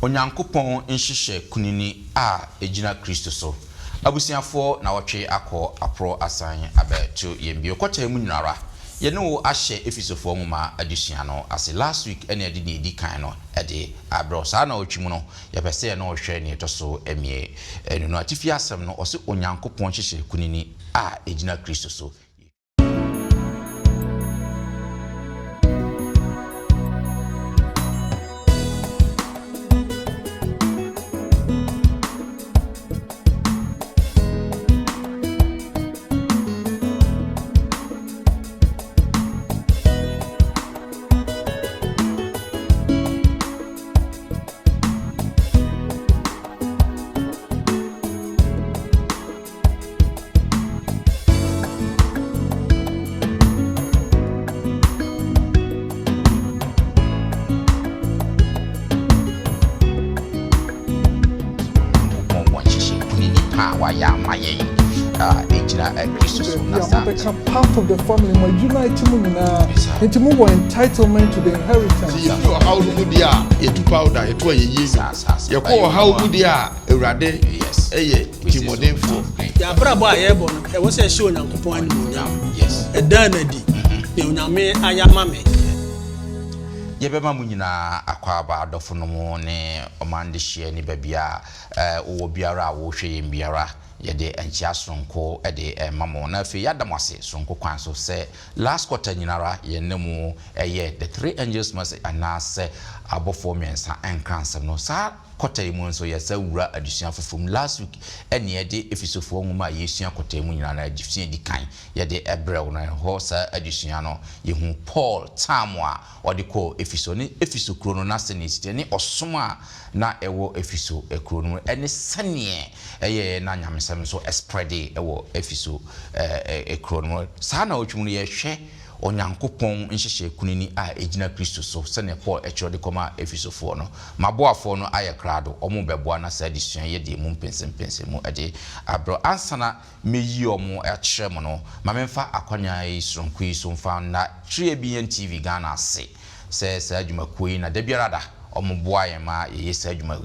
Onyankopon nhihye kunini a ejina Kristo so. Abusiafo na wotwe akọ apro asan abeto yembio kwata mu nyinara. Ye no ahye efisofo nwoma adusua no ase last week ene ade ne di kan no ade abro sa na otwimu no ye pese ye no hwe ne toso emie enu no atifi asem no ose Onyankopon nhihye kunini a ejina Kristo so. Become part of the family. My unite more entitlement to the inheritance. See, you how good you are, you powder, you you call how good you are, yes, Timothy for. Ya brabo ayebon, e wo se show Nyankopon ni yes. E dan na di. Ne onyame ayama me. Yebema mu nyina akwaba adofo no mu ne omande hye ni babia wo biara wo hwe yem biara yede enchia sonko ede mamo na fe yadamase sonko kwan so se last quarter nyinara ye nemu the three angels must anase abofo mensa enkransem no sa quarter mu nso ye sa wura adusua fofom last week ene yede efisofo nwuma yesua quarter mu nyinara adusua di kan yede ebrew na ho sa adusua no ye hu Paul tamwa odiko efiso ni efiso kro no na se ne site ni osoma na ewo efiso ekro no ene sane eye na nyamesem so spread ewo efiso ekro no sa na otwum no ye hwe Onyankopon nhihye kunini a ejina Kristo so sene Paul echode koma efisofo no maboafo no ayekrado omo beboa na sa disua ye de mu mpensempense mu ade abro ansana meyi omo ekyerem no mamemfa akwanya yi sonko yi so mfa na TVN TV Ghana ase se sa adwuma koyi na da biarada omo boa ye ma ye sa adwuma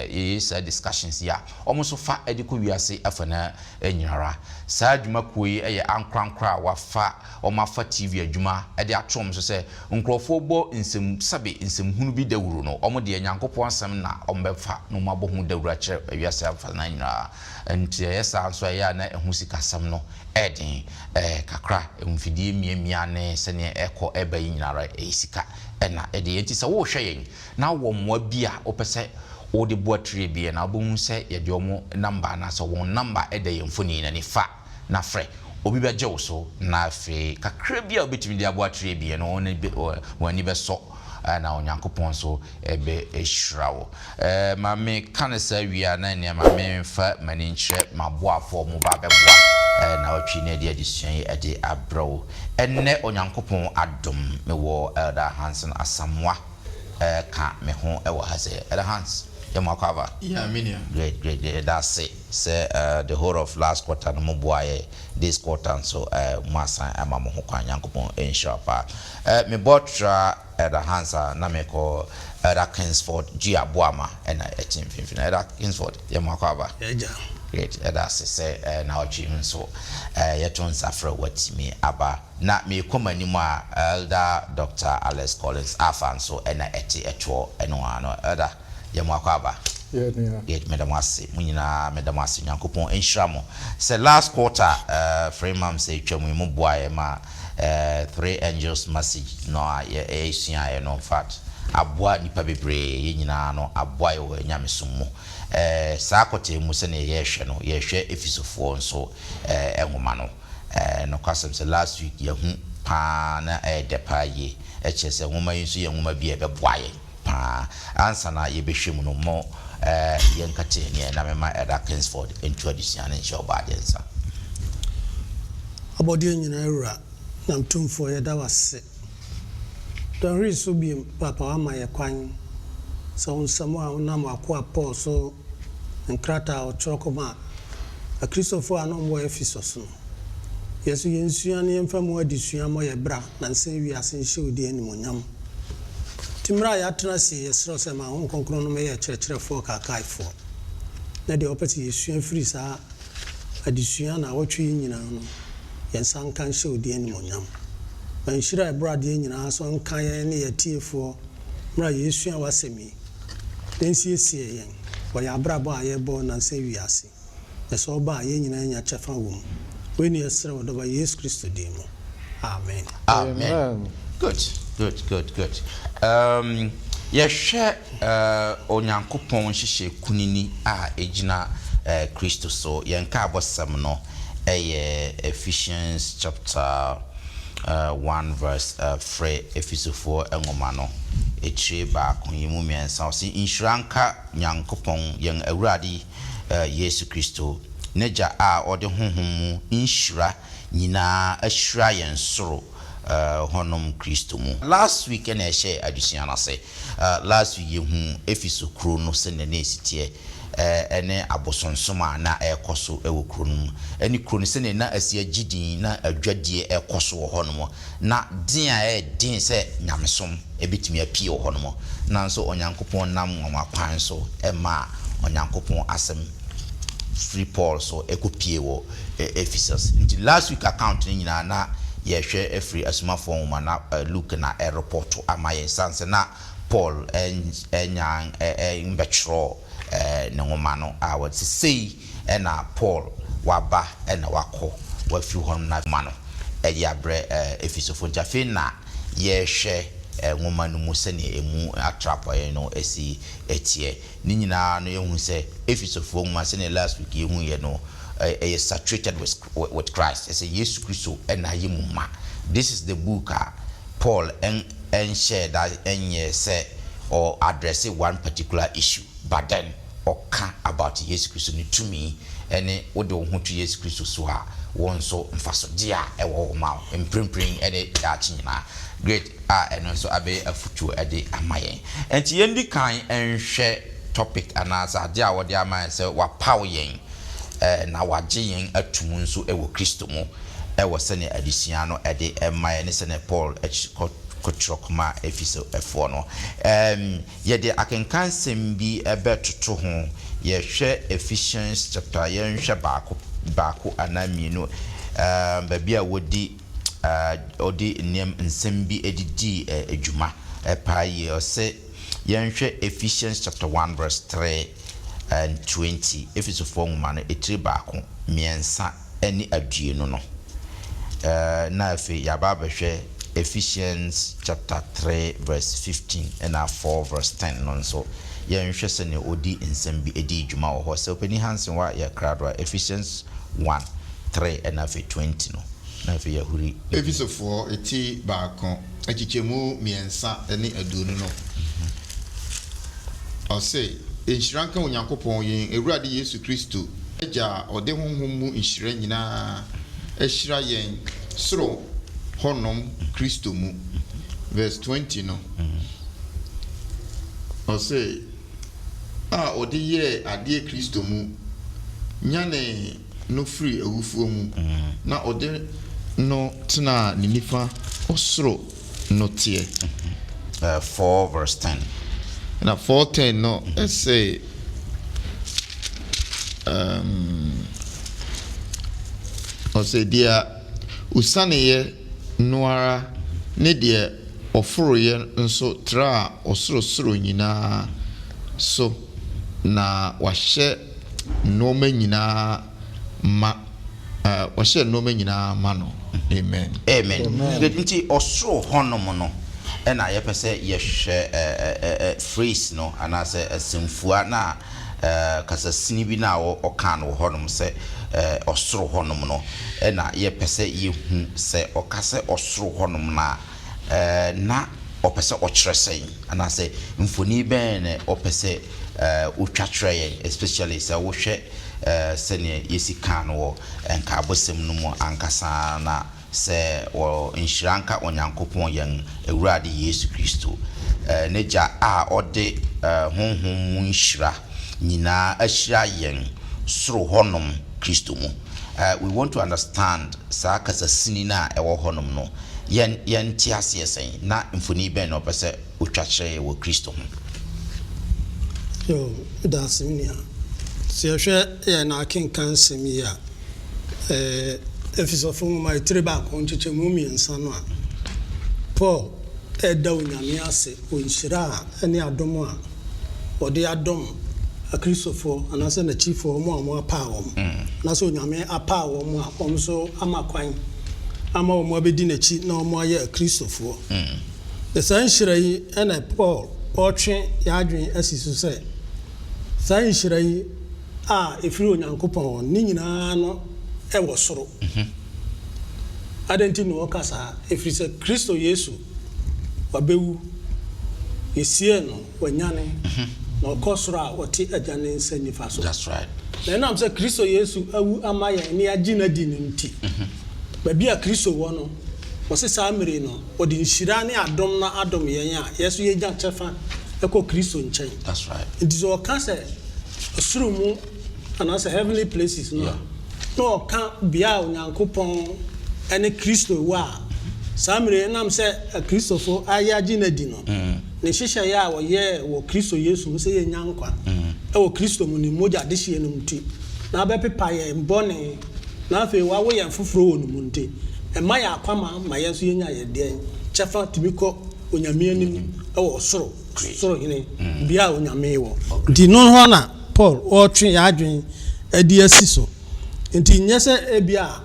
ye sa discussions ya omo so fa ediko wiase afana enyinara sa adwuma koyi eye ankrankra wafa omo afa TV adwuma ede atom so se nkrofo bo nsem sabe nsem hunu bi dawuru no omo de Nyankopon asem na omo befa no mabo hu dawuru a kire wiase afana nyinara enti yesa so ya na ehu sikasam no edin kakra emfidie miamia ne se ne eko eba nyinara esika ena ede yenti se wo hwe yen na wo mwa bia opese wo de boatre bia na bo se ye de omo number na so won number ede yemfoni na ni fa na frɛ obi be je wo so na fe kakra bia obetimi de aboatre bia no woni be so na Onyankopon so ebe ehrawo ma me kanesa wia na ne ma me fa mani nkyerɛ maboafo mu ba beboa na otwi ne de adisuan ede abro enne Onyankopon adom me wo Elder Hansen Asamoah ka me ho e wo ha se Elder Hans yamakwa yeah minia great that's it say the whole of last quarter no boaye this quarter so masan ama mo ho kwa Nyankopon enshapa me botra Elder Hansa na me ko Elder Kingsford Gia Boama and etim finfin Elder Kingsford yamakwa eja great that's say na ochi so yeton safra watimi aba na me komani mu a Elder Dr. Alex Collins afan so na eti etwo eno ano Elder yamakwa yet medamasi munyina medamasi Nyankopon enhramo say last quarter frame say twam mu boaye ma three angels message no ye esua no fact aboa nipa bebre ye nyina no aboa ye nyamesom mu saa kote mu se ne ye hwe no ye hwe efisofo nso enwoma no no kwasem say last week ye hu pa na depa ye echese nwoma yinso ye nwoma bi e be boaye pa ansa na ye behwem no mo yenkate ne na mema Elder Kingsford introduce an insho badiensa abodi nyina ewura na mtumfo ye da wase don riso bi papa wa maye kwan so nsamo a na makwa Paul so nkrata o chokoma a Christopher anom wo efisos no yesu yensua ne mfa mu adisua mo ye bra na nse wi ase nhye odi animonyam timra ya tena si yesro se ma hon konkron no me ye kyerɛkyerɛfoɔ kakaifo na de opeti yesua firi saa adesua na wotwe nyina no yensa nkan hye odi animonyam banhyira ebrade nyina so nkan ye ne yetiefo mra yesua wasemi densiesie yen wo ya brabo ayebo na nse wiase eso ba ye nyina nya kyefa wom we ne yesre wo do ba Yesu Kristo dimo amen. Amen. Good. Yɛhwɛ onyankopɔn hyehyɛ kunini a ejina Kristo so yɛnka abɔsɛm no ɛyɛ Ephesians chapter 1 verse 3 Efisofo engoma no etire baako yimu miɛnsa ɔsi insuranka nyankopɔn yɛn awurade Yesu Kristo neja a ɔde honhom mu inshura nyinaa ahyira yɛn soro honum Kristo mu. Last week na share adusua na say last week yehu Efiso kro no se ne esitie ene abosonsoma na ekoso ewo kro no eni kro no se ne na asia gidin na adwadie ekoso wo honum na din a din se nyamesom ebetimi apie wo honum nanso onyankopon nam nwamakwan so ema onyankopon asem free Paul so ekopie wo Ephesus. Until last week account ni nyina na yɛhwɛ every asuma form na Luke na report amaye sanse na Paul enya mbetro ne ngoma no a what say na Paul waba na wakɔ wafi hɔ na ma no abre Efisofo ntafe na yɛhwɛ ngoma no mu se ne emu atrapo no esi etie ni nyina no yehu se Efisofo ngoma se ne last week yehu ye no is saturated with Christ. It's a Jesus Christo and Ayimuma. This is the book Paul and share that and say or address one particular issue, but then or can about Jesus Christo to me and what do want to Jesus Christo so one so faso dia a wall and prim any yachina great and also abe a future a day amaye and the kind and share topic and as a dia what their mind say what power yen na wagye yen atumu nso ewo Kristo mu ewo sene adisia no ede emaye ne sene Paul kotrokoma Efiso efo no yede akenkan sem bi ebetoto ho ye hwe Ephesians chapter ye hwe baako anamienu babia wodi odi nnem nsem bi edidi adwuma epaye ose ye hwe Ephesians chapter 1 verse 3 and 20 Efisofo ngoma no etire baako miensa eni aduenu no na afi yaba behwe Ephesians chapter 3 verse 15 and 4 verse 10 no so yenhwe se ne odi nsem bi edi dwuma wo ho se opani hansen wa ya kradwa Ephesians 1 3 and 20 no na afi yahuri Efisofo eti baako achichemu miensa eni aduonu no o say Inshranka onyankopon yen ewurade Yesu Kristo eja ode honhom mu inhyira nyina ehyira yen soro honom Kristo mu verse 20 no o say ode ye ade Kristo mu nyane no free ewufuo mu na ode no tena ne nifa osoro no tie 4 verse 10 na 4:10 no say o say dia usaneye noara ne dia oforoye nso tra osoro nyina so na wahye noma nyina ma wahye noma nyina ma no amen nti osoro honom no ena ye pese ye hwe phrase no anase asemfua na kasa sini bi na o kan wo honom se osoro honom no ena ye pese ye hu se o kase osoro honom na o pese o kyerese anase mfoni ben ne o pese utwatwere especially se wo hwe se ne yesi kan wo enka abosem no mu ankasa na se o inshranka onyankopon yen ewurade Yesu Kristo neja a ode honhom mu nhyira nyina ahyira yen soro honom Kristo mu. We want to understand sa kasa sini na ewo honom no yen ti aseɛ sɛn na mfoni bɛn no pɛsɛ otwa kyerɛ wɔ Kristo ho. Yo, that's me. See, I share na kenkan semi ya. Efisofo mu mai treba ko ncheche mu miensa no a. Paul da onyame ase onhyira ne adom a ode adom akristofo anase na chifo mo apa wom. Na so onyame apa wom a wom so amakwan ama wom abedi na chi na wom aye akristofo. The sanhyira yi na Paul otwe ya adwen asisu se sanhyira yi a efiri onyankopɔn ni nyinaa no ɛwɔ soro. Adenti no okasa efiri se Kristo Yesu wabewu yesie no wanyane na okosoro a wote agane nsa nifa so. That's right. Na nam se Kristo Yesu awu amaye ni agina di no nti. Ba bia Kristo wo no wose saa mere no odi nhyira ne adom na adom yen a yeso ye gya chefa ekọ Kristo nchen. That's right. It is okasa osuru mu anase heavenly places no. No ka bia onyankopɔn ene Kristo wa samre nam se Kristofo ayaji na di no ne hihye ya wo ye wo Kristo Yesu mu se ye nyankwa e wo Kristo mu ni moja de hye no mti na be pepa ye mbone na afi wa wo ye foforo wo no munte e ma ya kwama ma ye so ye nya ye de chefa timiko onyame anim e wo soro soro hine bia onyame wo di no ho na Paul o twe ya adwen adi asiso nti nyese ebia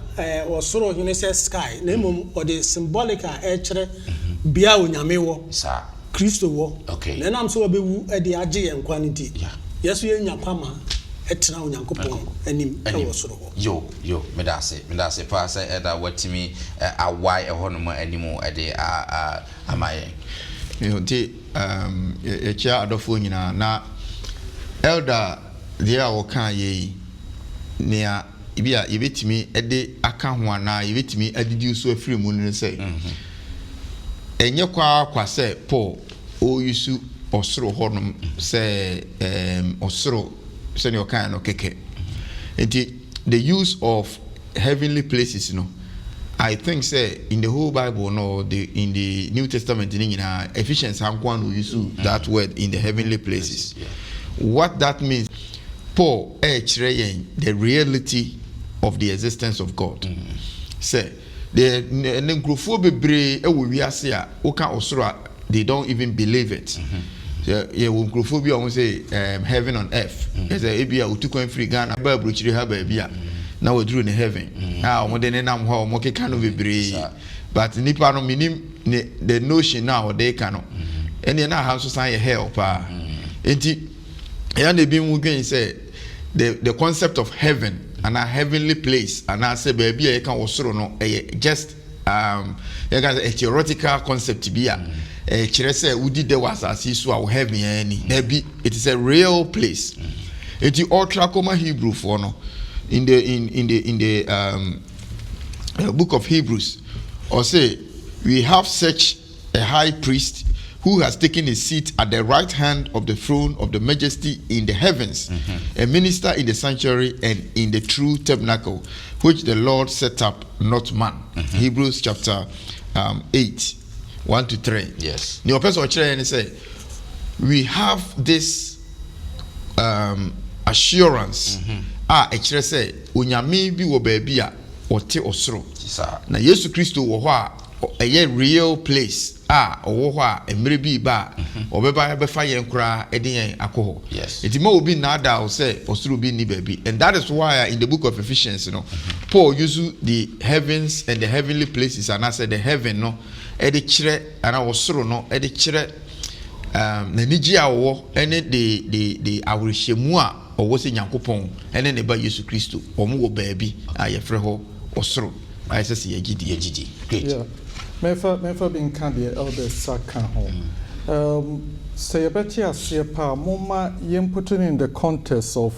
osoro hine se sky na mom o de symbolic a kire bia onyame wo sa Kristo wo okay na nam so obewu e de age ye nkwa nti yeso ye nya kwama etena onyankopon anim e wo soro ho yo medase pa se eda watimi awai e hono mo animu e de amaye nti e chia adofo nyina na elder dia wo kan ye nia ibia yebetimi ede aka ho ana yebetimi adidi so afiri mu ne se enye kwa se Paul o yusu osoro honom se osoro se ne okan no keke enti the use of heavenly places no I think say in the whole Bible no in the New Testament in Ephesians hankwan will use that word in the heavenly places. What that means, Paul the reality of the existence of God. Say the nkrofo they don't even believe it. Nkrofo almost say heaven on earth. Say ebia utukwan free Ghana Bible chiri ha ba bia. Now we drew in heaven. Now we didn't know how much can be brave, but nipa no minim the notion now they cannot. And then now how to sign a help. And the being again say the concept of heaven and a heavenly place and I say baby I can also no just a theoretical concept to be a say udi de was as so our heaven any maybe it is a real place. It is all trachoma Hebrew for no. In the book of Hebrews, or say we have such a high priest who has taken his seat at the right hand of the throne of the majesty in the heavens, a minister in the sanctuary and in the true tabernacle, which the Lord set up, not man. Hebrews chapter 8, 1-3. Yes. The person say we have this assurance. Ekire say onyame bi wo ba bi a wote osoro na Yesu Kristo wo ho a eye real place owo ho a emre bi ba obeba be fa yen kura eden akoho enti ma obi na da say osoro bi ni ba bi. And that is why in the book of Ephesians Paul uses the heavens and the heavenly places and I said the heaven no e de kire ana osoro no e de kire na niji awo ene the awrehemu a owo se nyankopon ene ne ba Yesu Kristo omo wo baabi ayefre ho osoro ayese se yagidi great. Yeah, mefa bin kan the elder saka ho say beti ase pa moma yem put in the context of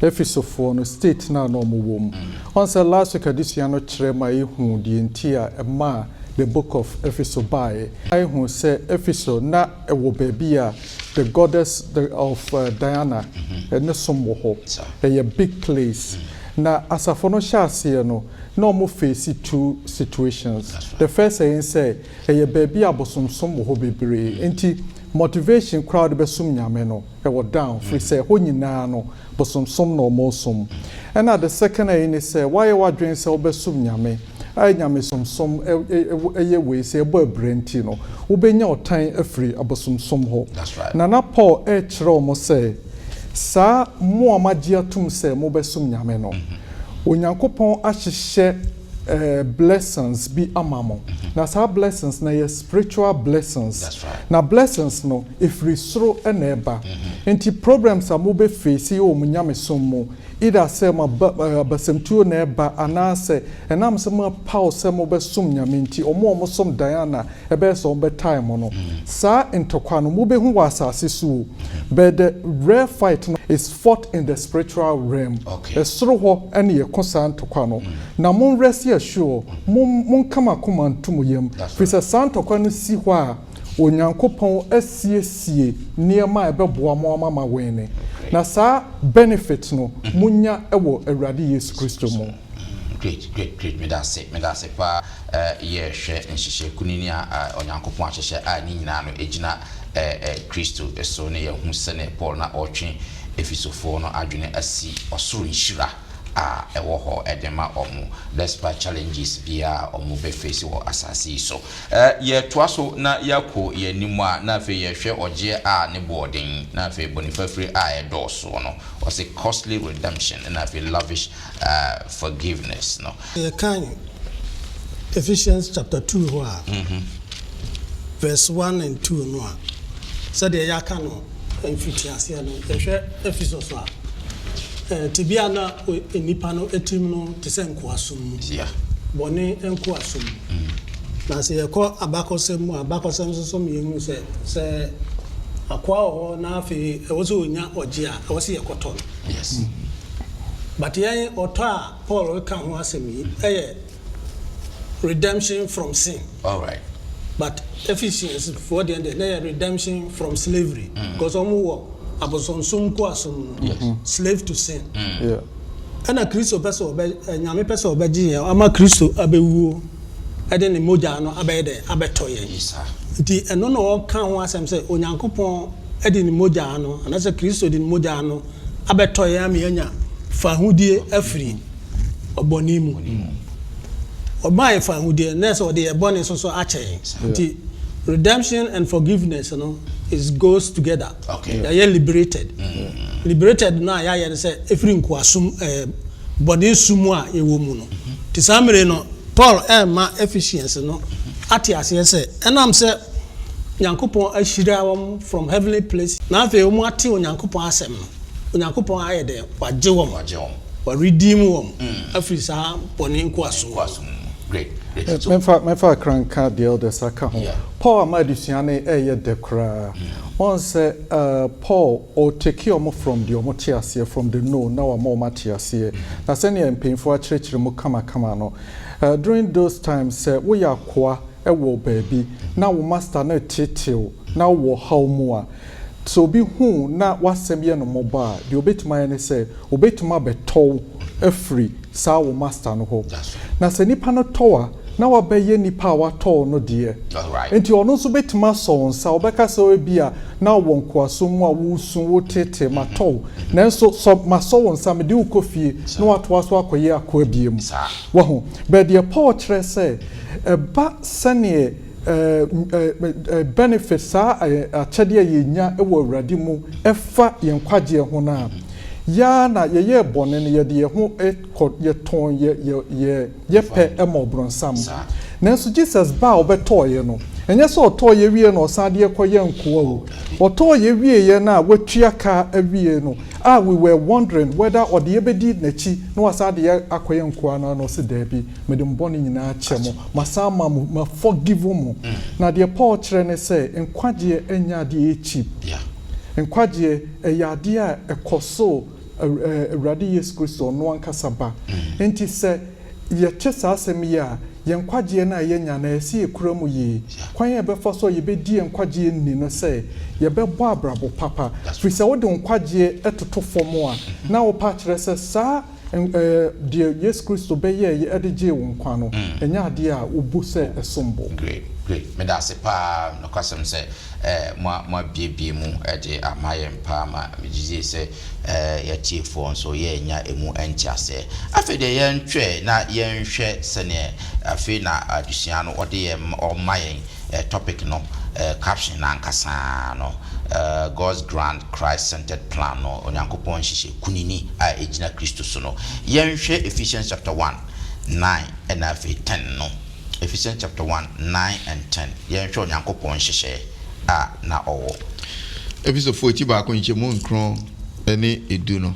Ephesofo no state na no mo wom once last week this year no kire ma ehu the entire ma the book of Ephesus by I who say Ephesus na ewo baabi the goddess of Diana and some ho a big place na asafo no hye ase no no face two situations. Right. The first saying say a baby abosom som wo bebre enti motivation crowd be sum nyame no e wo down free say ho nyina no bosom som no mo som. And at the second saying say why you adwen say obesum nyame ai nyame som eye we say bo abrenti no wo benya otan afri abosom som ho. That's right. Na Paul e kire mo say sa mo amagye atum say mo besum nyame no onyankopon ahyehye blessings be amamo. Na sa blessings na your spiritual blessings. That's right. Na blessings no if we throw eneba. Enti problems are be face o munyame sommo. Either say ma basemtuo na eba anase enam se ma power se mo be sum nyame nti omo som Diana ebe so be time no. Sa entokwa no mo be hu wasase so. But the rare fight no is fought in the spiritual realm. Okay. Esoro ho ene ye kosa ntokwa no. Na mon rest assure mon kama kuma ntumu yem. Fisa santokwa no si ho a onyankopon asiesie niema ebeboa mo mama wene. Na sa benefit no munya ewo Awurade Yesu Kristo mo. Great. Me da se pa ye hwe nhihye kunini a onyankopon ahyehye a ni nyina no ejina Kristo eso ne ye hu se ne Paul na otwe efisofo no adwene asi osoro nhira a ewo ho edema omu despite challenges via omu be face wo asasi so ye toaso na yako ye nimu a na fe ye hwe oje a ne boarding na fe bonifafri a edoso no was a costly redemption na fe lavish forgiveness no ye kan Ephesians chapter 2 ho a verse 1 and 2 no a said ye yaka no mfitiase no ye hwe Ephesus a tibia na enipa no etim no te se nkoasum yeah bone nkoasum na se yeko abakosem so mienu se akwa ho na afi ewoso onya oje a ewose yekoto yes but yen oto a Paul ka ho asemi redemption from sin. All right. But Ephesians for the end redemption from slavery because slave to sin. Yeah. And a Christo person nyame person obeji ama Christo abewu ede ne moja no abede abetoye. Yes sir. Di eno no kan ho asem say onyankopon ede ne moja no na say Christo de ne moja no abetoye am yanya fahudie afri obonimu. Obai fahudie na say ode ebone so ache. Di redemption and forgiveness is goes together. Okay. They are liberated. Liberated now ya say every nkwasum body sumu a ewo mu no. Ti samre no Paul ma efficiency no ati ase say enam say Nyankopon ashira wom from heavenly place. Na fe omu ati Onyankopon asem no. Onyankopon aye de waje wom. Wa redeem wom. Afisa body nkwasum. Great. Mefa kranka the elders aka ho. Paul amadusiane eye dekra. One say Paul or take you from the omotiasie from the no now more matiasie. Na sene empinfo a church mu kama no. During those times we are kwa ewo baby. Now we master na titil. Now we how more. So be who na wasem ye no mobile. The obetuma ne say obetuma beto free sa wo master no ho. Na se nipa no towa na wabeye nipa wa to no de. Alright. Enti ono so betuma so nsa obeka so bia na wonko asum a wusun wo tete mato. Nanso so maso wonsa me de ukofie na wato aso akoye akobiem. Wo ho. But the Paul kire say ba sane benefit sa achade yenya ewo awurade mu efa yenkwagye ho na ya na ye bone ne ye de ho ye ton ye pe emobronsam nanso Jesus ba obetoye no enye so otoye wie no osade ekoye nkoa wo otoye wie ye na watua ka awie no we were wondering whether or the ebedi nachi no osade akoye nkoa no se da bi medem bone nyina chemo masama ma forgive mu na de Paul kire ne say enkwagye enya de cheap enkwagye eyade a ekoso Awurade Yesu Kristo no ankasa ba enti se ye chesa asem ya yenkwagye na yenya na esi ekuramu yi kwan ye befa so ye bedi yenkwagye ni no se ye bebo abrabo papa fi se wo de nkwagye etoto fomo a na wo pa kire se sa deɛ Yesu Kristo bɛyɛ yɛ ɛde gye wo nkwa no ɛnyɛ adeɛ a wobu sɛ ɛsombo. Great. Me da se pa no kwasem se mo biebie mu de amaye mpa ma megye se yɛtiefo nso yɛ nya emu enkyase. Afi de yɛntwe na yɛnhwɛ sene afi na adusua no ɔde yɛ ɔmayen topic no caption na nkasa no God's grand Christ-centered plan no onyankopɔn hyehyɛ kunini a egina Kristo so no. Yɛnhwɛ Ephesians chapter 1:9 and afi 10 no. Ephesians chapter 1:9 and 10. Yen show nyankopon hyehyɛ a na ɔwɔ. Episode 40 ba ko nche mu nkron ene edu no.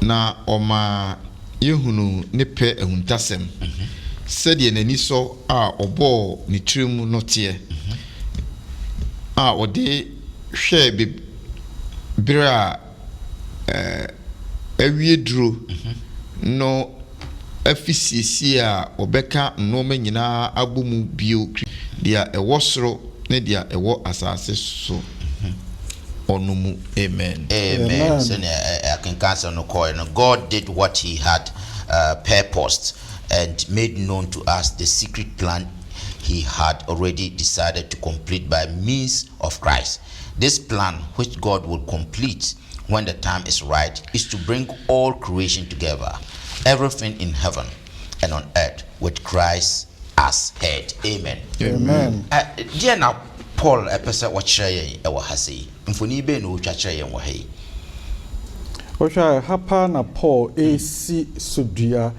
Na ɔma yehunu ne pɛ ehuntasɛm. Sɛdeɛ n'ani so a ɔbɔ ne tirim no teɛ. A ɔde hwɛ bere a awie duro no afisiesie a obeka nnoma nyinaa abomu bio dia ɛwɔ soro ne dia ɛwɔ asase so onumu. Amen. So I can cancel no call. God did what he had purposed and made known to us the secret plan he had already decided to complete by means of Christ. This plan, which God will complete when the time is right, is to bring all creation together, everything in heaven and on earth, with Christ as head. Amen. Dear now, Paul, a person what share our hasi. Mfoni be no chacha yen wahi. Osha hapa na Paul AC Sudria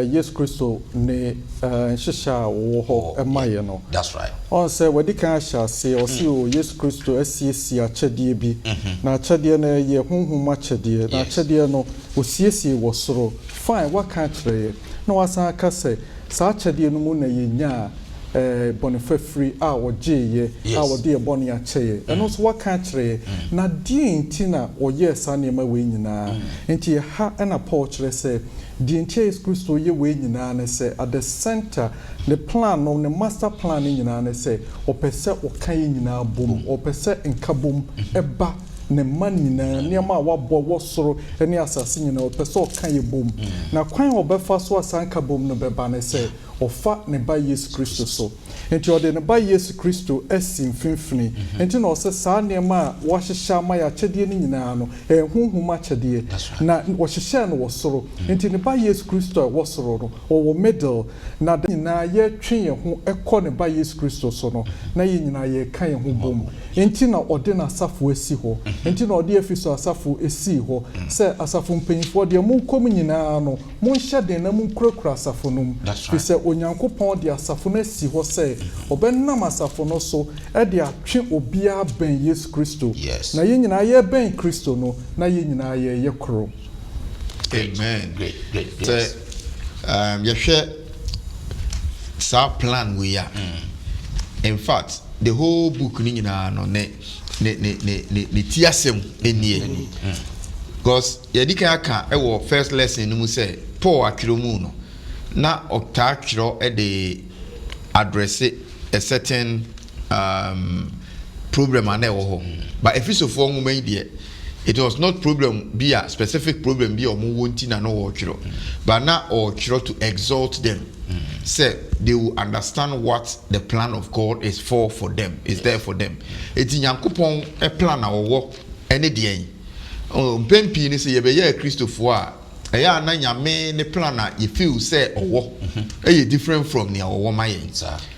Yes Christo ne shisha wo emaye no. That's right. On say we kan sha say o si o Yes Christo asiesie achede bi na achede na ye honhom achede na achede no osiesie wo soro fine what kan kire na wasan ka say sa achede no mu na ye nya bonifafri a wogye a wode e boni akyeye eno so waka kire na die ntina oye sanema we nyina nti ha na Paul kire se die ntia Yesu Kristo ye we nyina ne se at the center the plan no the master plan nyina ne se opese okan nyina bom opese nkabom eba ne man nyina niam a wabɔ wosoro ene asase nyina opese okan ye bom na kwan obefa so asanka bom no beba ne se ofa ne ba Yesu Kristo so enti ode ne ba Yesu Kristo asim finfini enti na ose saa niam a wahyehyɛ ma ya kyɛdeɛ ni nyinaa no honhom akyɛdeɛ na wɔhyehyɛ no wosoro enti ne ba Yesu Kristo a wosoro no wo middle na de nyinaa ye twe ye ho ekɔ ne ba Yesu Kristo so no na ye nyinaa ye kan ye ho bom enti na ode na asafo asi ho enti na ode afiso asafo esi ho sɛ asafo mpanyifo de mu kom nyinaa no mo nhyɛ den na mu kurakura asafo no fi sɛ onyankopɔn de asafo no asi ho sɛ obenam asafo no so e de atwe obia ben Yesu Kristo na ye nyinaa ye ben Kristo no na ye nyinaa ye koro. Amen. Great. Yehwe sa plan we ya. In fact, the whole book ni nyinaa no ne tiasem enie. Because yedika aka e wo first lesson no mu say Paul akromu no na oktakro e de address a certain problem and but if it's a form it was not problem be a specific problem be or wanting and no but now or to exalt them say they will understand what the plan of God is for them is there for them it's in yankopon a plan or work any day pempi ni say ye be Christopher eya na nyame ne plan na you feel say owo different from near owo mayen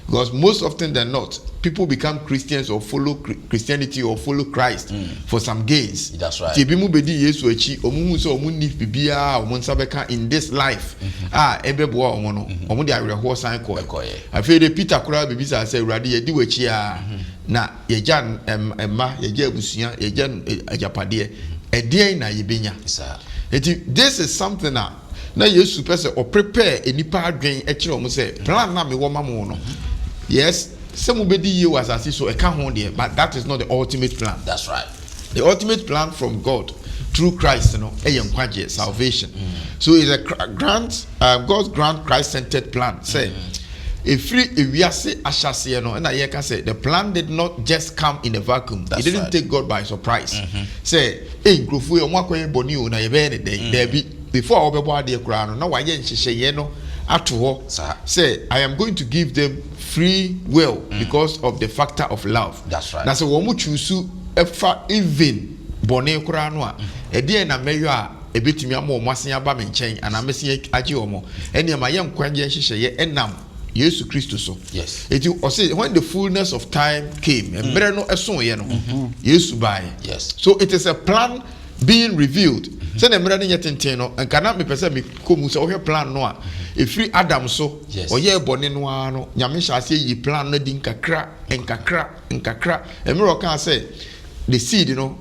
because most often than not people become Christians or follow Christianity or follow Christ for some gains. That's right. Tibi mu bedi Yesu achi omu so omu ni bibia omu nsabeka in this life ebebo omu no omu de awerho san ko afede Peter kura bibisa say urade yedi wachi na yeja emma yeja abusuya yeja ajapade edien na yebenya. This is something na Yesu person or prepare enipa adwen e kire omu say plan na me wo mamu no. Yes, some obedi you as I see so a can't there, but that is not the ultimate plan. That's right. The ultimate plan from God through Christ, salvation. So it's a God's grand Christ-centered plan. Say, efiri ewiase ahyase no na ye ka say the plan did not just come in a vacuum. It didn't take God by surprise. Say nkrofo e omo akoye boni o na ye be ne dey be before obebo ade kura no na wa ye nhyehyeye no ato ho. Say I am going to give them free will because of the factor of love. That's right. Na say wo mo choose efa even boni kura no a e de na meyo a ebetumi ama o masen aba me nchen ana mesen age omo ene ma ye nkwagye hyehyeye enam Jesus Christ so. Yes. It was say when the fullness of time came, and no eson ye no. Jesus by. Yes. So it is a plan being revealed. Say na mmerɛ no nyɛ tenten no, nka na me pese me komu sɛ wohwɛ plan no a efiri Adam so. Yes. Ɔyɛ bɔne no a no, nyame hyɛ ase yi plan no di nkakra. Emmerɛ ɔka say the seed no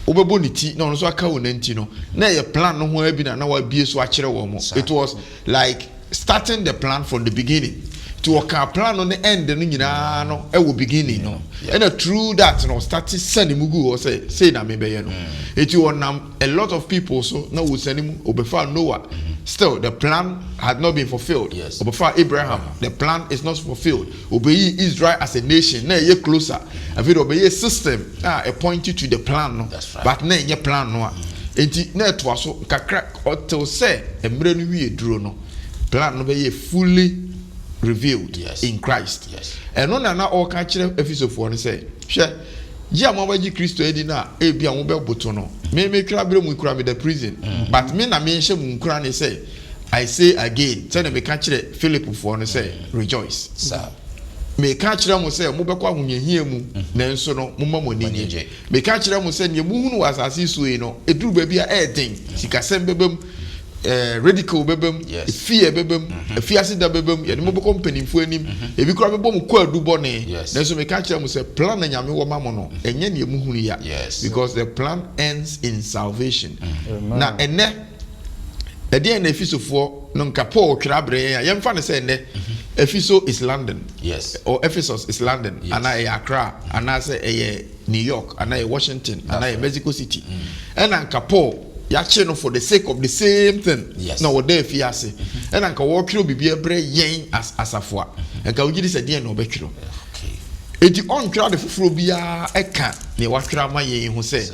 obebo ni ti na ɔno so aka wo nanti no. Na ye plan no ho abi na wa bie so akyerɛ wo mo. It was like starting the plan from the beginning to a plan on the end no nyina no e wo beginning no and through that no started sending mugu or say na me be no it won a lot of people so now we send him obefa Noah still the plan had not been fulfilled. Yes. Obefa Abraham the plan is not fulfilled. Obey Israel as a nation na ye closer afi obey system appointed to the plan no. That's right. But na ye plan no enti na to aso kakra until say emre no wie duro no plan no be fully revealed. Yes. In Christ. Yes. And no na all ka kire efisofo no say hwe ji amabaji Kristo edi na e bia wo be boto no me kra bre mu kra me the prison but me na me hye mu kra ne say I say again say na me ka kire Philip fo no say rejoice. Sir. Me ka kire mo say mo be kwa hunyehia mu na nso no mo mamoni nye me ka kire mo say ne mu hunu wasase so yi no eduru ba bia e den sikasem bebem radical bebem fear bebem fiase da bebem ye mo be company fu anim e bi kura bebo mo kwa du bone na so me ka kire mo say plan na nyame wo mamo no enye ne mu hunu ya because the plan ends in salvation. Na ene ede na efisofo no nka Paul twira bre ya ye mfa ne say ene Ephesus is London. Yes. Or Ephesus is London. Yes. And I Accra. And I say New York. And I Washington. And I Mexico City. And I Paul. Yache no for the sake of the same thing. Yes. Now what there fiase. And I can walk through be bre yen as asafwa. And can we this idea no be true. Okay. It the on crowd fufuro bia eka ne wakra ma yen who say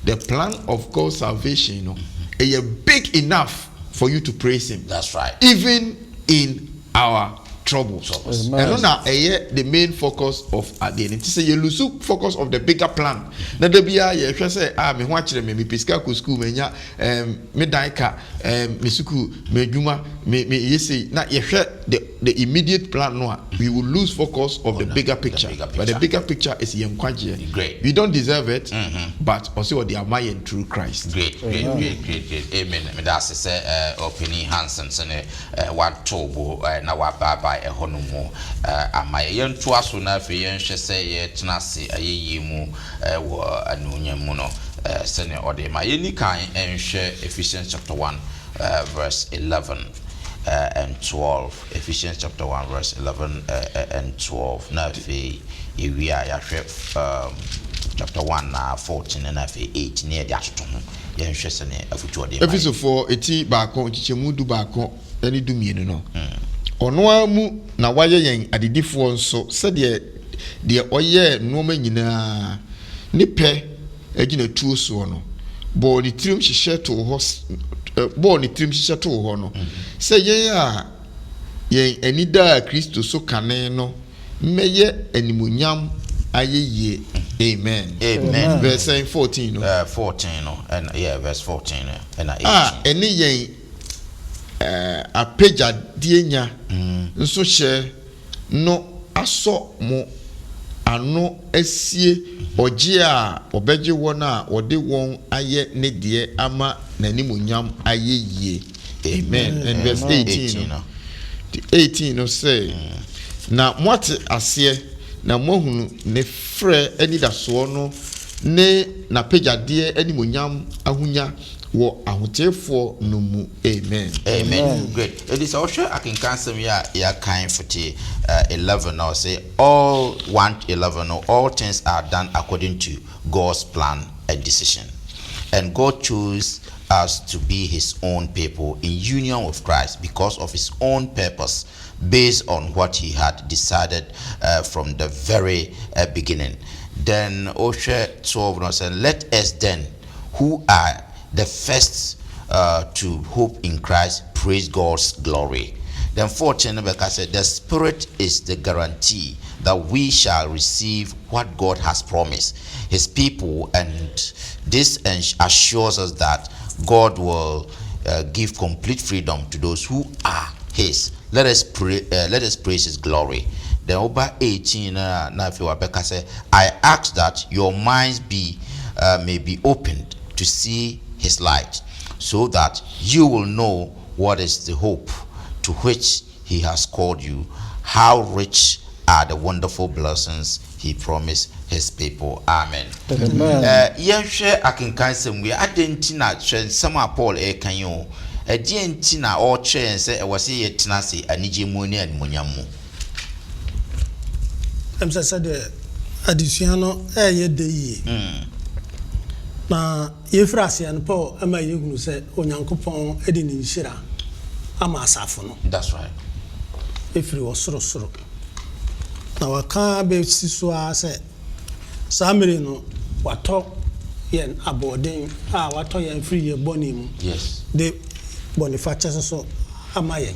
the plan of God's salvation no is big enough for you to praise him. That's right. Even in our troubles. And now the main focus of identity. Say you lose focus of the bigger plan. Na de bia ye hwe say me ho akire me piska ko school me nya me daika me suku me djuma me yesi na ye hwe the immediate plan no we will lose focus of the bigger picture. But the bigger picture is yenkwaje. Great. We don't deserve it, but also what they are mine through Christ. Great. Amen. Me da say opening Hansen sene what tobo na wa baba ehono mu amaye yentu aso na afi yenhwe se ye tenase ayeyi mu wo anunya mu no sene ode ma yeni kan enhwe Ephesians chapter 1 verse 11 and 12. Ephesians chapter 1 verse 11 and 12 na afi ewia ya hwe chapter 1 na 14 and afi 18 ne dia toto ho yenhwe sene afutu ode ma Ephesians 4 eti baako chichemu du baako ani du mienu no ono amu na waye yen adidifo nso se de oye noma nyina ne pe agina tuo so no bo ni trim hihye to ho no se yen a yen anida Kristo so kane no meye animunyam ayeye. Amen. Verse 14 no 14 no and verse 14 and 18 eni yen apeja dienya nso hye no aso mo ano asie oje a obeje won a ode won aye ne de ama nanimunyam aye yie. Amen. And verse 18 no say na mwate ase na mohunu ne frɛ anidaso no ne na pejade animunyam ahunya wo ahotefo no mu. Amen. Great. It is also I can cancel ya kind for 11 now say all 1:11 all things are done according to God's plan and decision, and God chose us to be his own people in union with Christ because of his own purpose, based on what he had decided from the very beginning. Then Osha 12 now said, let us then, who are the first to hope in Christ, praise God's glory. Then 14 Rebecca said, the Spirit is the guarantee that we shall receive what God has promised his people, and this assures us that God will give complete freedom to those who are his. Let us pray. Let us praise his glory. Then over 18 now if Rebecca said, I ask that your minds may be opened to see his light, so that you will know what is the hope to which he has called you, how rich are the wonderful blessings he promised his people. Amen. Yehwe akenkan sem we adentina hwe sama Paul kan yo edientina o hwe se e wose yetena se anije mu ni animonyam mu. Said the additional ye de yi. Na yefrase an Paul ama yehunu se onyankopon edi ni nhira ama asafo no. That's right. Efri osoro na waka be siso ase samiri no wato yen abodin wato yen free ye boni mu. Yes. De boniface so ama yen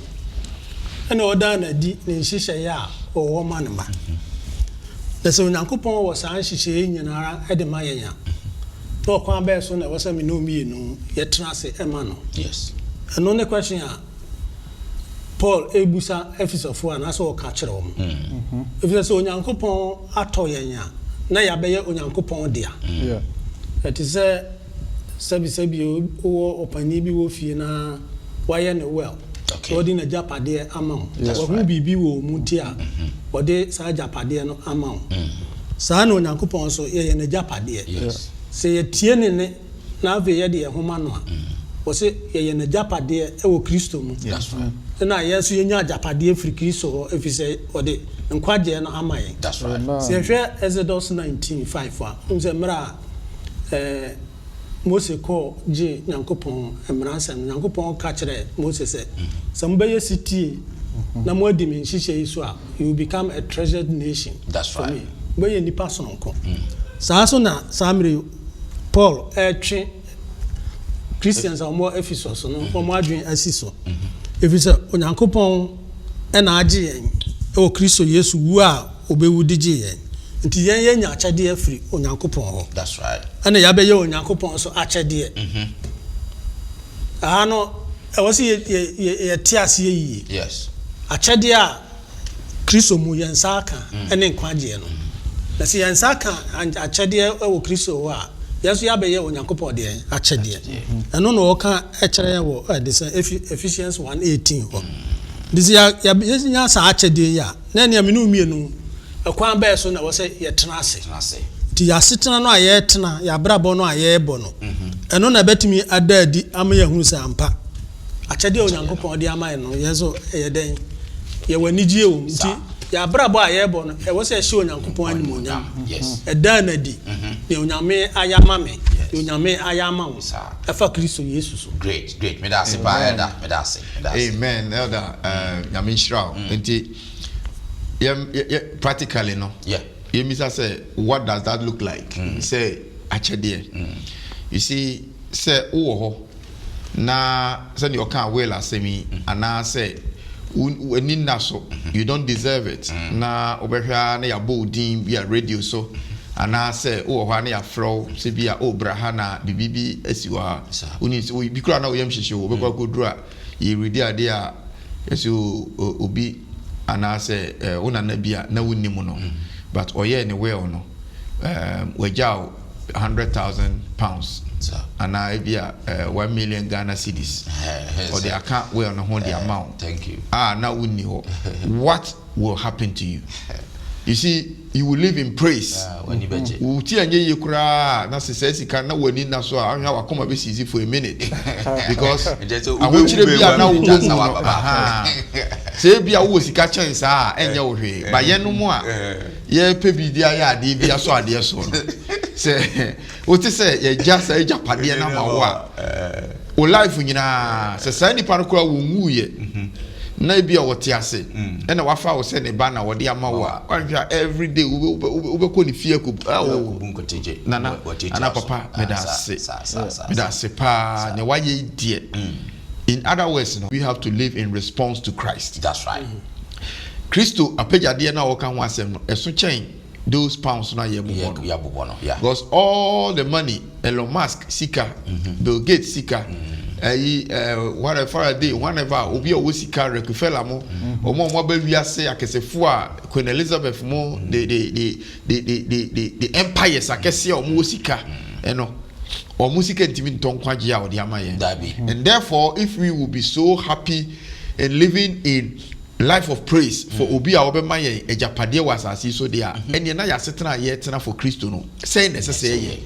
ena oda na di ne nhihye ya owo manema. Lese onyankopon wo san nhihye nyinara ede ma yen ya to kwa be so na wasa mi no mi no ye trase ema no. Yes. And on the question Paul ebusa efisofo ana so ka kire wo. If you say onyankopon ato yenya na ya be ye onyankopon dia. Yeah. That is sabi wo opani bi wo fie na waye ne well. Okay. So di na japade ama wo. Wo hu bibi wo mu ti a wo de sa japade no ama wo. Sa na onyankopon so ye ne japade. Yes. Se ye tie ne na ave ye de homa no a. Wo se ye ne japade e wo Kristo mu. That's right. Na yesu yenya japade free Kristo ho efise ode nkwaje no ama yen. That's right. Se hwe Exodus 19:5 a unze mra Mose ko je nyankopon emransam nyankopon ka kire Mose se sambeye city na mo adi min hihye iso a you become a treasured nation. That's right. Boye nipa sononko saa so na samre Paul etwe Christians are more Ephesus no mo adwen asiso efisa onyankopon na age yen e Kristo Yesu wu a obewudi je yen nti yen yenya achade afri onyankopon ho. That's right. Ana ya be ye onyankopon so achade ano e wose ye tiase yi. Yes. Achade a Kristo mu yen saka ene nkwaje no na se yen saka achade e wo Kristo ho a yesu ya be ye onyankopon de achade eno no oka e kire wo Ephesians 1:18 ho disi ya sa achade ya na ne amenu mienu ekwan ba so na wo se ye tena ase ti ya setena no aye tena ya brabo no aye ebo no eno na betimi adadi ama ya hunu sa ampa achade onyankopon de ama no yeso ye den ye wanijie o nti ya brabo aye ebo no e wo se hye onyankopon animonyam. Yes. Eda na di ne onyame ayama me onyame ayama wo efa Kristo Yesu so. Great. Me da se pa elder, me da se. Amen. Elder nyame nhyira nti practically no. Yeah. You must say, what does that look like? Say, actually, you see, say, oh, na send your car well as me, and now say, you don't deserve it. Na obehwa na ya boldin be a radio so, and now say, oh, na ya fro, se be a brahana bibibi esiwa. We be kura na we yamshisho, we go dra. You read there, yes you obi, and I say, una na bia na wunimu no. But oye anywhere or no, we jaw £100,000, and I be 1 million Ghana cedis, or the account where on the amount. Thank you. Now we know what will happen to you. You see, you will live in praise. When you bet Uti anye yekura na sesesi kan na wani na so a wa koma be easy for a minute because I want you to be na wo say bia wo sika chance a enye wo hwe ba ye no mu a ye pe bi dia ya ade bia so ade so no say what is say just a Japadia na ma o life nyina se say nipa no kura wo nwuye na bia wote ase e na wafa wo se ne ba na wode ama wo a every day we ko ni fie ko bunkoteje nana ana papa me da se pa ne waye die. In other words, we have to live in response to Christ. That's right. Christo apejade na wo kan ho asem no eso chen those pounds na ye bubono. Yeah. Because all the money Elon Musk sika, Bill Gates sika, whatever a day, whenever obi o sika Rockefeller mo, omo ba wiase akesefo a Queen Elizabeth mo, the empires akese omo sika, or music and and therefore, if we will be so happy and living in life of praise for Obi Obemaye, a Japadia was as so there, and you're not yet for Christo, no, saying necessary.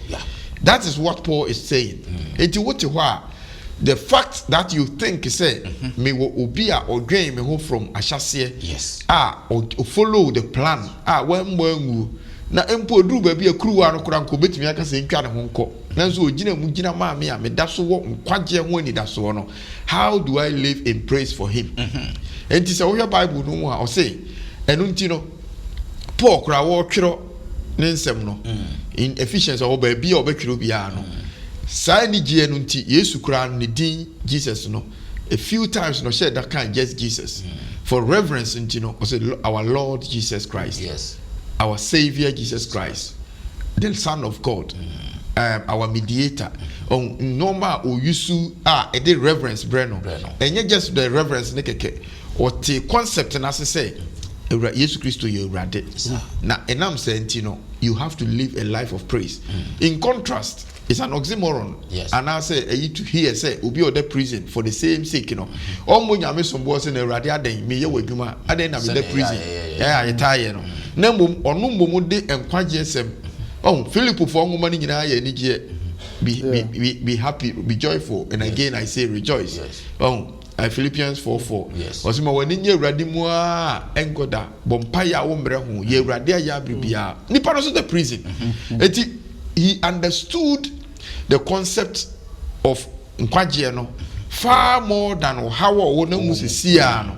That is what Paul is saying. And what the fact that you think say me will Obia or drain me home from Ashase, yes, or follow the plan, when na empo duru ba bi akruwa no kura nko betimi aka se ntwa ne ho nko nanso ogina mu gina ma me a me da so wo nkwaje ho ani da so no. How do I live in praise for him? Enti se wo hwe Bible no mu a o say enu nti no Paul kura wo twero ne nsem no in Ephesians o ba bi a obetwero bia no sai ni gie enu nti Yesu kura ne din Jesus no a few times no share that kind just Jesus for reverence nti no o say our Lord Jesus Christ. Yes. Our Savior Jesus Christ, the Son of God, our mediator. Normal or yusu a de reverence breno. And yet just the reverence nekeke or the concept and as I say, Jesus Christ you rade. Now and I'm saying you have to live a life of praise. In contrast, it's an oxymoron. Yes. And I say you to hear say will be the prison for the same sake, Omo nyame sombo se na rade aden me ye wadwuma aden na me the prison. Yeah, I tire no. Na mum onu mum de enkwaje sem. Philip for nwoma ni nyina ye nigye. Be happy, be joyful, and again I say rejoice. Yes. Philippians 4:4. Yes. Osima wani nye urade mu a engoda bompaya wo mre ho ye urade ya bribia. Nipa no so the prison. Eti he understood the concept of nkwaje no far more than how we no musisia no.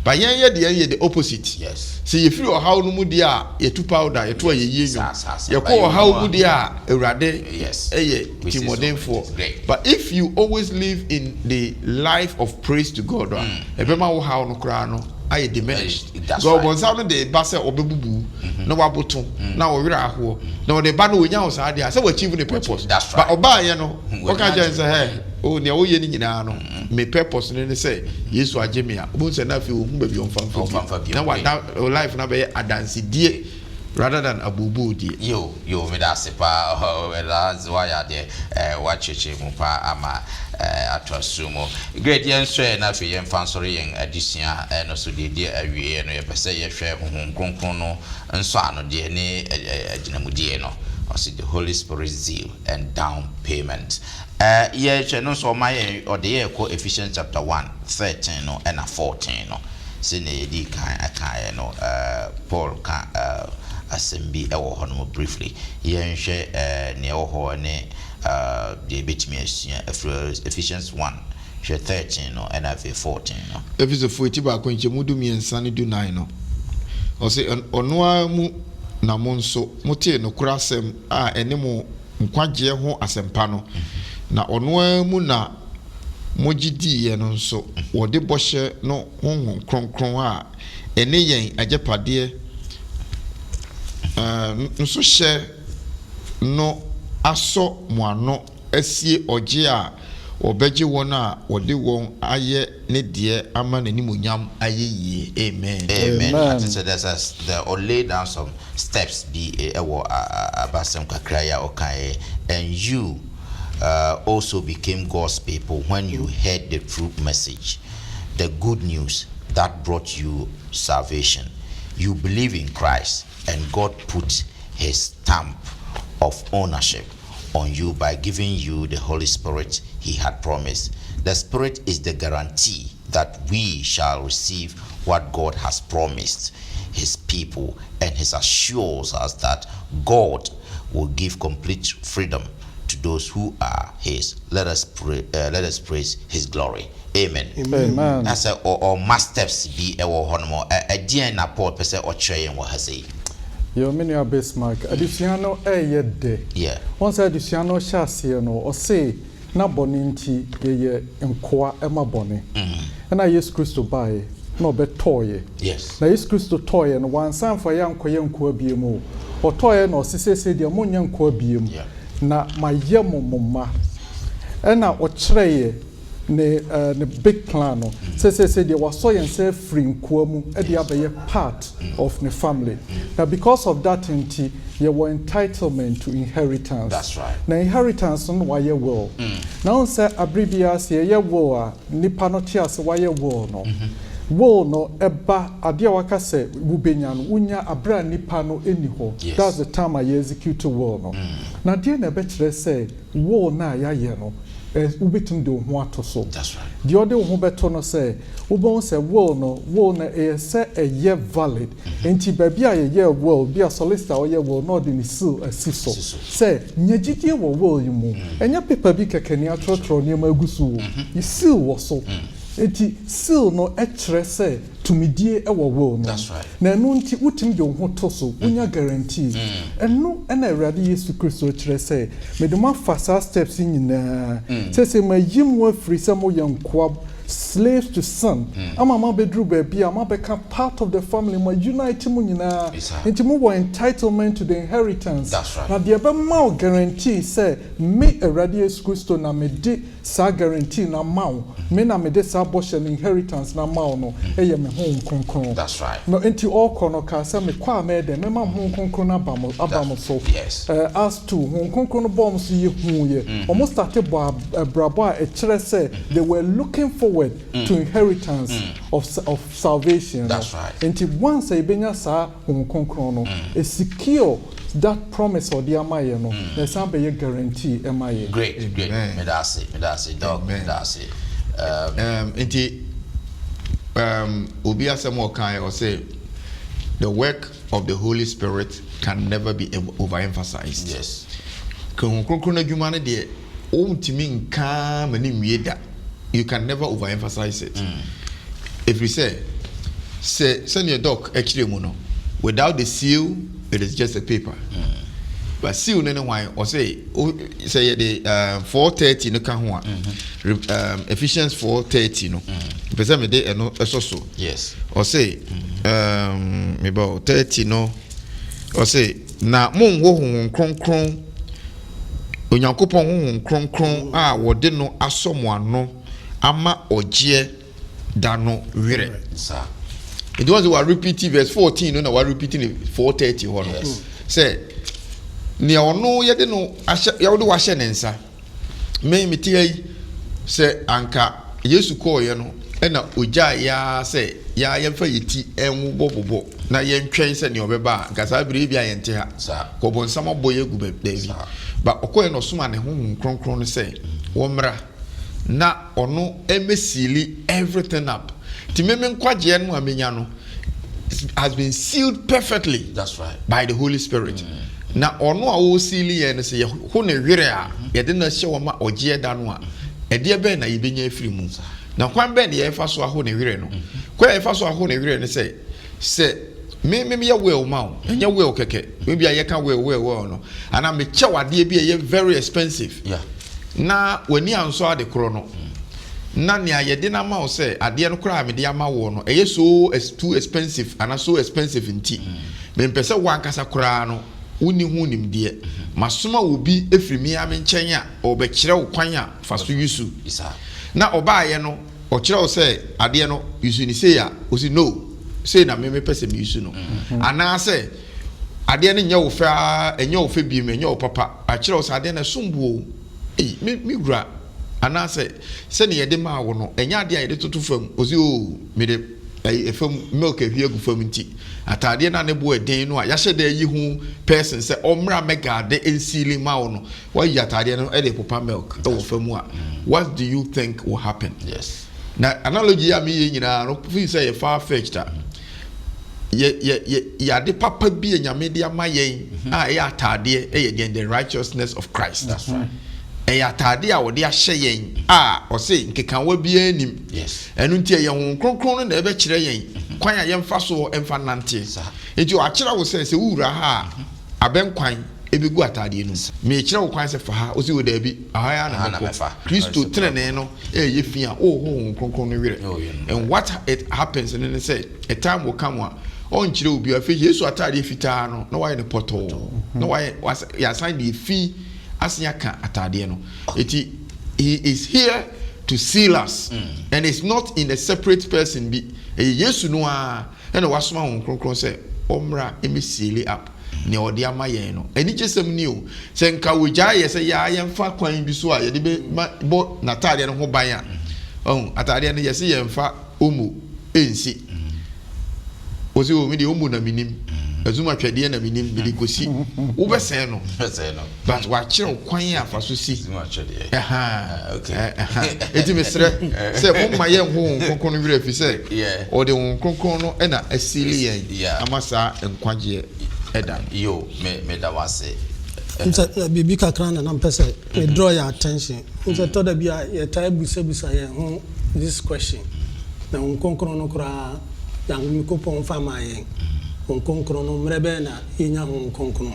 But ye the opposite. Yes. See if you how no mu dia ye tu powder ye to ye yenyo. Ye ko how mu dia urade yes. Timodem for. But if you always live in the life of praise to God, ebema wo how no kra no I diminished. God bonsa no de ba se obebubu no waboto na wo wira aho na de ba no onya wo sa dia say we achieve the purpose. But oba ye no o ka je say hey o ne wo ye ni nyina no me purpose ne say Yesu ageme a obo say na fi o hu ba bi on famfa na wa life na be adansi die rather than abubu die. Yo me da sepa that's why ya de wacheche mu pa ama atwasumo great yen share na fe yen fansori yen adisia no so de awie no ye pese ye hwe honhom kronkron no nso ano de ne aginamudie no or see the Holy Spirit zeal and down payment. Ye che no so my or the ye ko Ephesians chapter 1:13 no and 14 no se ne di kan akan no Paul kan assembly ewo ho no briefly yen hwe ne ewo ho ne the Ephesians 1:13 no and 14 no Ephesians 40 ba ko nchemudu miensa ne du 9 no o se ono mu na mo nso motie no kurasem a ene mo nkwaje ho asempa no na ono mu na mogidi ye no nso wode bohye no honhom kronkron a ene yen agepade nso hye no aso mo ano asie oje a obeje won a wode won aye ne de ama nanimonyam aye yie. Amen. I think so that's the or lay down some steps be abasem kakraya okay and you also became God's people when you heard the true message, the good news that brought you salvation. You believe in Christ and God put his stamp of ownership on you by giving you the Holy Spirit he had promised. The Spirit is the guarantee that we shall receive what God has promised his people, and he assures us that God will give complete freedom to those who are his. Let us pray. Let us praise his glory. Amen. Amen. That's or masters be a honomo. A dear na Paul pese or train what has he. Your mini Bismarck. Adiciano yet day. Yeah. Once Adiciano Shasiano or say na boninti ye enqua Emma Bonnie. And I use Christo buy no bet toy. Yes. Na use Christo toy and one son for young Koyan Quabiamo. Or toy no sisse say the ammonium quabium. Yeah. Na my yamo mumma. And now what tray ne big plan no say there was so and say free nkuamu e dey abaye part of the family. Now because of that entity you were entitlement to inheritance. That's right. Na inheritance no why you will. Now say abribia say ye will a nipa no tia say why you will no. Will no eba ade waka say wubenya no unya abra nipa no eni ho. That's the time I execute will no. Na dey na be kire say will na ya ye no. Ubitum do ho so. That's right. The other who beto no say, Ubon say will na say a year valid. Enti baby a year will be a solicitor or year will not in seal a siso. Say, Nyajiti will you move. And your paper be kekenia trotro near my gusu. You seal was so. Enti seal no etre say to me dear our will no. That's right. Na no nti utim de ho to so unya guarantee. And no and I ready Yesu Christo etre say me do ma fasa steps in na say my yim wa free some young kwab slaves to son. Ama ma bedru baby ama become part of the family my unite mu nyina. Enti mu were entitlement to the inheritance. That's right. Na the be ma guarantee say me a ready Yesu Christo na me de sa guarantee na ma me na me de sa abortion inheritance na ma no eye me ho konkron. That's right. No enti all kono ka say me kwa me de me ma ho konkron na abamo so. Yes. As to ho konkron no bom so ye hu ye. Almost started brabo a chere say they were looking forward to inheritance of salvation. That's right. Enti once e benya sa ho konkron no e secure that promise or the amaye no na some be guarantee amaye. Great. Me da say dog me da say. Enti obi asem o kan or say the work of the Holy Spirit can never be overemphasized. Yes. Konkron adwuma ne de o ntimi nka mani mieda. You can never overemphasize it. If we say send your doc actually no without the seal it is just a paper. But seal no why or say the 4:30 no kan ho Ephesians 4:30 no pese me de no so. Yes. Or say me ba 30 no or say na mon wo hu kronkron onyankopon hu kronkron a wode no asomo ano ama oje da no were. Sir. It was we repeating verse 14 no we repeating 4:30 ho no. Say ni ono ye de no ya wo de wa hye nensa me metie say anka Yesu ko ye no e na oja ya say ya yemfa yeti enwu bobobo na ye ntwen se ne obeba nka sa bire bia ye nte ha ko bon sama boye gu bebi ba okoye no soma ne ho kronkron no say wo mra na ono emesili everything up ti meme nkwaje no amenya no has been sealed perfectly. That's right. By the Holy Spirit. Na ono a wo seali ye no say ho ne were a ye de na hye wo ma oje da no a e de be na yebenya afiri mu na kwan be ne ye fa so a ho ne were no kwa ye fa so a ho ne were ne say me ye well ma o enya well keke we bia ye ka well no ana me che wade bi ye very expensive. Yeah. Na wani anso ade kro no na ne ayede na ma o say ade no kra me de ama wo no eye so too expensive ana so expensive nti me mpese wankasa kra no woni hu nim de masoma obi efrimi ame nchen a obekire wo kwan a faso yusu na oba ye no o kire wo say ade no yusu ni say ya o si no say na me pese me yusu no ana say ade no nya wo fa enya wo fa bi me nya wo papa a kire wo say ade na sombuo me gura ana say se ne yede ma wo no enya ade a yede toto fam o si o me de efam milk ehwie gu fam nti atade na ne bo eden no a ya hye da yi hu person say omra mega de ensili ma wo no why atade no e de popa milk e wo fam a what do you think will happen? Yes. Na analogy ya me nyina no fi say far fetched yade papa bi enyame de ama yen a atade the righteousness of Christ. That's right. Atade a wode ahye yen a ose nkekanwa bi anim. Yes. Enu ntie ye ho kronkron no na ebe kire yen kwan a yemfa so emfa nante. Enti o akira wo se wura ha abenkwan ebegu atade no. Me kire wo kwan se fa ha osi wo da bi ahaya na mefa. Kristo tenene no ye fi a ho kronkron no wire. And what it happens and then say a time will come on chire obi afi Yesu atade fitaa no na why ne poto. Na why ya sign the fee asiaka atade no. He is here to seal us. And it's not in a separate person be Yesu no a na wasoma ho kronkron say omra emi seal up ne odi amaye no eni kyesem ni o se nka wogya ye se ya yemfa kwan bi so a ye de bo na atade no ho ban a atade no ye se yemfa omu ensi ozi o mi de omu na minim azuma twede na minim bi de kosi wo besen no but wa kire kwan afa so si okay eti mesre se mo ma ye ho konkon no wira fi se o de ho konkon no e na asili yen amasa nkwaje eda yo me da wase bibi kakra na mpese me draw your attention nse to da bia ye tai busa ye ho this question na konkon no kura ya mikopon fama yen konkon no mrebe na yenya ho konkon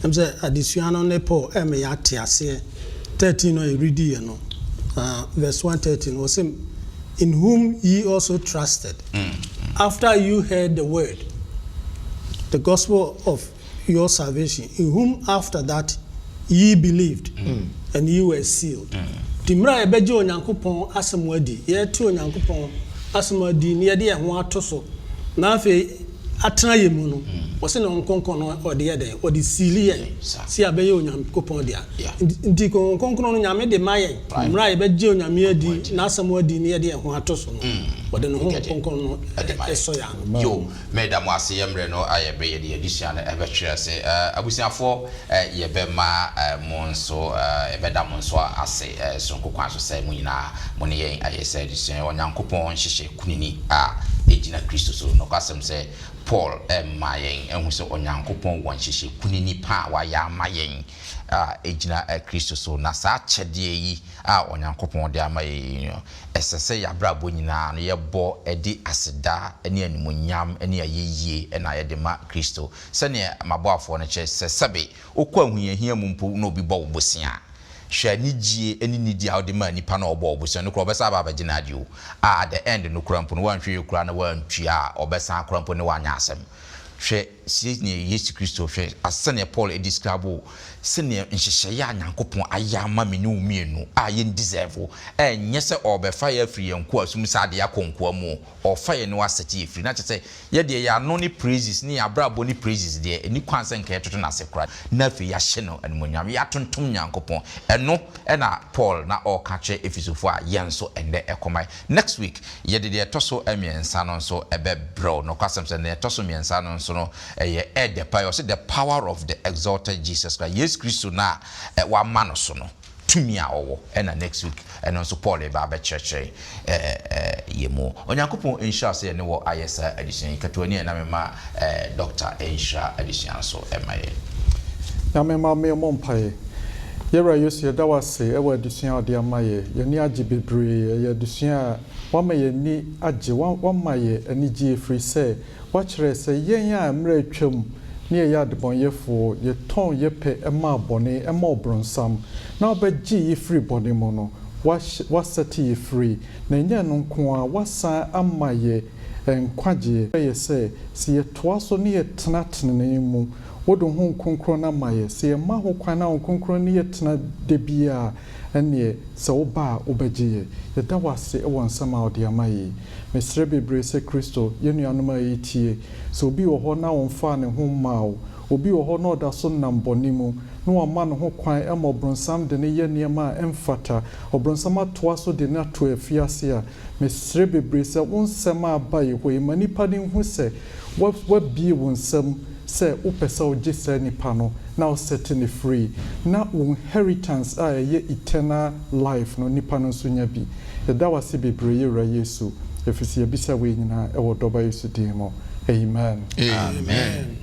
mpese adisua no ne Paul e me ya te ase 13 no e read ye no verse 113 was him in whom ye also trusted after you heard the word, the gospel of your salvation, in whom after that ye believed, and you were sealed. Timra ebeje onyankopon asemwadi ye ti onyankopon asemwadi ne ye de ho atoso na afi atena ye mu no wose na nkonkon no ode ye den ode seali ye si abeye onyankopon dia ndi nkonkon no nyame de maye timra ebeje onyame adi na asemwadi ne ye de ho atoso no ode no nkonkon no eso ya yo madam wase yemre no ayebe ye de edition na ebe twere se abusiafo ye be ma monso ebeda monso ase sonko kwan so se mu nyina mo ne yen ayese edition onyankopon hyehye kunini ejina Kristo so no kwasem se Paul mayen enhu se onyankopon won hyehye kunini pa wa ya mayen ejina Kristo so na sa chede yi onyankopon de amayen esese ya brabo nyina no ye bo edi aseda ene animonyam ene ayeye ena ye de ma Kristo se ne maboafo no che se sebe okwa ahuyahia mu mpo no obi bo obosia hwani gie eni nidi a de ma nipa na obo obosia no kro obesa ba bagina adio at the end no krampo no wanhwe kura na wantwia obesa krampo ne wanya asem hwe si ne Yesu Kristo hwe asene Paul e describe sene nhyehyɛ ya nyankopon ayama me ne umienu ye deserve enye se obefa ya free enko asum sade ya konko mu ofa ye ne waseti free na kyese ye de ya no ne praises ne abrabo ne praises de eni kwanse nka etoto na sekra na fe ya hye no animonyam ya tontom nyankopon eno na Paul na okache efisofo a ye nso ende ekomai next week ye de etoso emiensa no nso ebe bro no kwasem se ne etoso miensa no nso no ye the power, the power of the exalted Jesus Christ. Yes, Christo na wa mano so no tumi a owo na next week and also Paul e ba church yemo onyankopon insha say ne wo ayesa edition katoni na mema Dr. Insha edition so emaye na mema me mompae yera yose da wase e wa edition ade amaye ye ni age bebre ye edition a wa ma ye ni age wa ma ye ani gie free say wachere se yen ya mra twam ne ya de bonyefo ye ton ye pe ema bone ema obronsam na obagi ye free bone mo no wasati ye free na nya no nko a wasa amaye enkwaje ye se ye toaso ne ye tenatene mu wodo ho konkro na maye se ma ho kwana ho konkro ne ye tena de bia ene se oba obagiye ye da wase e wonsama ode amaye mesre bebre se Kristo ye nuanoma yitie so obi wo ho na wonfa ne ho mawo obi wo ho na oda so nam bonimu no wama no ho kwan e mo bronsam de ne ye niema emfata obronsam atoa so de na to afiase a mesre bebre se wonsema abaye ho e manipa ne hu se wa bi wonsam se upesa ojisa nipa no now setting free na inheritance ye eternal life no nipa no so nya bi da wase bebre ye ra Yesu efisi ebisa we nyina e wo doba Yesu dimo Amen. Amen.